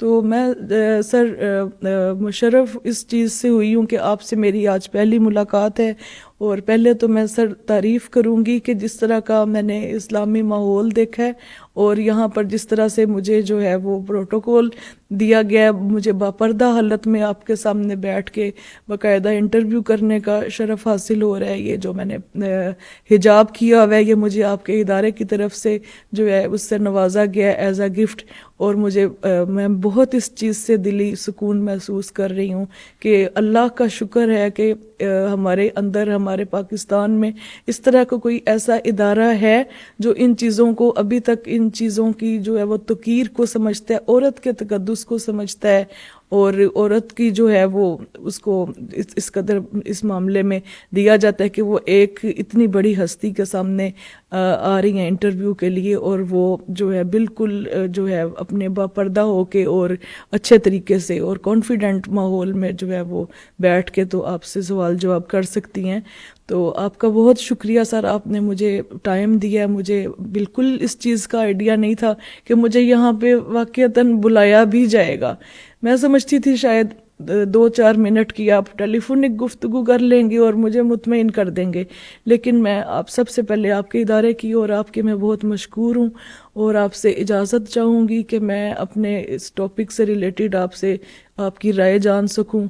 تو میں سر مشرف اس چیز سے ہوئی ہوں کہ آپ سے میری آج پہلی ملاقات ہے، اور پہلے تو میں سر تعریف کروں گی کہ جس طرح کا میں نے اسلامی ماحول دیکھا ہے، اور یہاں پر جس طرح سے مجھے جو ہے وہ پروٹوکول دیا گیا ہے، مجھے باپردہ حالت میں آپ کے سامنے بیٹھ کے باقاعدہ انٹرویو کرنے کا شرف حاصل ہو رہا ہے۔ یہ جو میں نے حجاب کیا ہوا ہے، یہ مجھے آپ کے ادارے کی طرف سے جو ہے اس سے نوازا گیا ہے ایز اے گفٹ، اور مجھے میں بہت اس چیز سے دلی سکون محسوس کر رہی ہوں کہ اللہ کا شکر ہے کہ ہمارے اندر، ہمارے پاکستان میں اس طرح کا کوئی ایسا ادارہ ہے جو ان چیزوں کو ابھی تک، ان چیزوں کی جو ہے وہ توقیر کو سمجھتا ہے، عورت کے تقدس کو سمجھتا ہے، اور عورت کی جو ہے وہ اس کو اس قدر اس معاملے میں دیا جاتا ہے کہ وہ ایک اتنی بڑی ہستی کے سامنے آ رہی ہیں انٹرویو کے لیے، اور وہ جو ہے بالکل جو ہے اپنے باپردہ ہو کے اور اچھے طریقے سے اور کانفیڈنٹ ماحول میں جو ہے وہ بیٹھ کے تو آپ سے سوال جواب کر سکتی ہیں۔ تو آپ کا بہت شکریہ سر، آپ نے مجھے ٹائم دیا۔ مجھے بالکل اس چیز کا آئیڈیا نہیں تھا کہ مجھے یہاں پہ واقعتاً بلایا بھی جائے گا۔ میں سمجھتی تھی شاید 2-4 منٹ کی آپ ٹیلی فونک گفتگو کر لیں گے اور مجھے مطمئن کر دیں گے، لیکن میں آپ سب سے پہلے آپ کے ادارے کی اور آپ کے میں بہت مشکور ہوں، اور آپ سے اجازت چاہوں گی کہ میں اپنے اس ٹاپک سے ریلیٹڈ آپ سے آپ کی رائے جان سکوں۔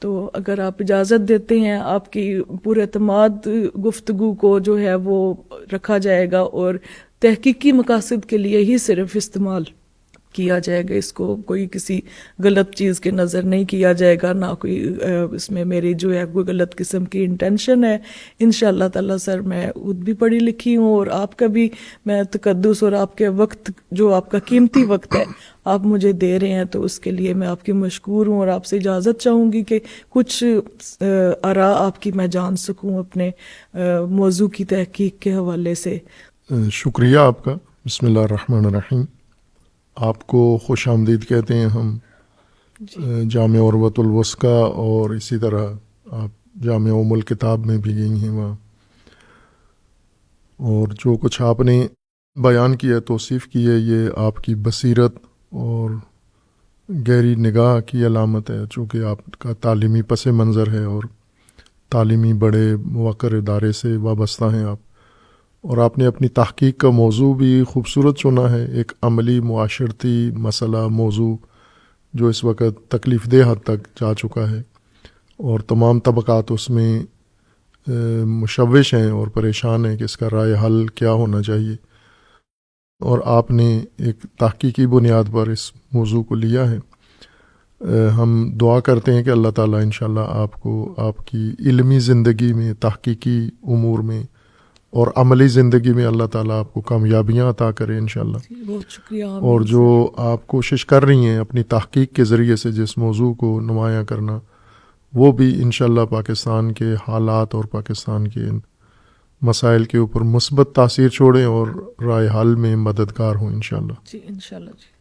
تو اگر آپ اجازت دیتے ہیں، آپ کی پورے اعتماد گفتگو کو جو ہے وہ رکھا جائے گا اور تحقیقی مقاصد کے لیے ہی صرف استعمال کیا جائے گا، اس کو کوئی کسی غلط چیز کے نظر نہیں کیا جائے گا، نہ کوئی اس میں میری جو ہے کوئی غلط قسم کی انٹینشن ہے۔ انشاءاللہ تعالیٰ سر میں خود بھی پڑھی لکھی ہوں، اور آپ کا بھی میں تقدس اور آپ کے وقت، جو آپ کا قیمتی وقت ہے آپ مجھے دے رہے ہیں، تو اس کے لیے میں آپ کی مشکور ہوں، اور آپ سے اجازت چاہوں گی کہ کچھ آراء آپ کی میں جان سکوں اپنے موضوع کی تحقیق کے حوالے سے۔ شکریہ آپ کا۔ بسم اللہ الرحمن الرحیم۔ آپ کو خوش آمدید کہتے ہیں ہم جامعہ عروۃ الوثقیٰ، اور اسی طرح آپ جامعہ ام الکتاب میں بھی گئی ہیں وہاں، اور جو کچھ آپ نے بیان کیا، توصیف کی ہے، یہ آپ کی بصیرت اور گہری نگاہ کی علامت ہے، چونکہ آپ کا تعلیمی پس منظر ہے اور تعلیمی بڑے موقر ادارے سے وابستہ ہیں آپ، اور آپ نے اپنی تحقیق کا موضوع بھی خوبصورت چنا ہے، ایک عملی معاشرتی مسئلہ موضوع جو اس وقت تکلیف دہ حد تک جا چکا ہے، اور تمام طبقات اس میں مشوش ہیں اور پریشان ہیں کہ اس کا رائے حل کیا ہونا چاہیے، اور آپ نے ایک تحقیقی بنیاد پر اس موضوع کو لیا ہے۔ ہم دعا کرتے ہیں کہ اللہ تعالیٰ انشاءاللہ آپ کو آپ کی علمی زندگی میں، تحقیقی امور میں اور عملی زندگی میں اللہ تعالیٰ آپ کو کامیابیاں عطا کرے انشاءاللہ۔ بہت شکریہ۔ اور جو آپ کوشش کر رہی ہیں اپنی تحقیق کے ذریعے سے جس موضوع کو نمایاں کرنا، وہ بھی انشاءاللہ پاکستان کے حالات اور پاکستان کے مسائل کے اوپر مثبت تاثیر چھوڑیں اور رائے حل میں مددگار ہوں انشاءاللہ۔ جی انشاءاللہ جی۔